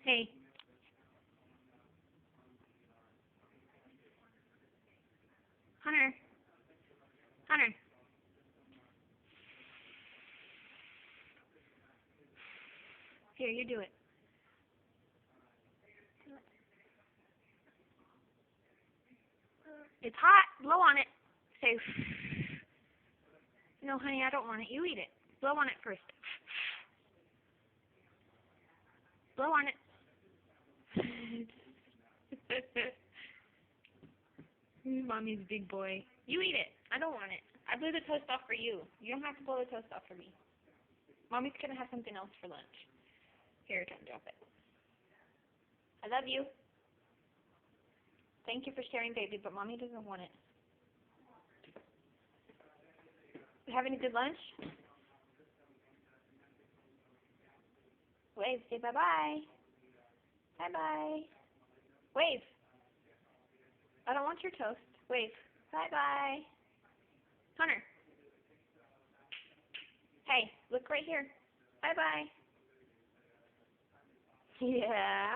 Hey. Hunter. Hunter. Here, you do it. It's hot. Blow on it. Say. No, honey, I don't want it. You eat it. Blow on it first. Blow on it. Mommy's big boy. You eat it. I don't want it. I blew the toast off for you. You don't have to blow the toast off for me. Mommy's gonna have something else for lunch. Here, don't drop it. I love you. Thank you for sharing, baby, but Mommy doesn't want it. You having a good lunch? Wave, say bye-bye. Bye-bye. Wave. I don't want your toast. Wave. Bye-bye. Hunter. Hey, look right here. Bye-bye. Yeah.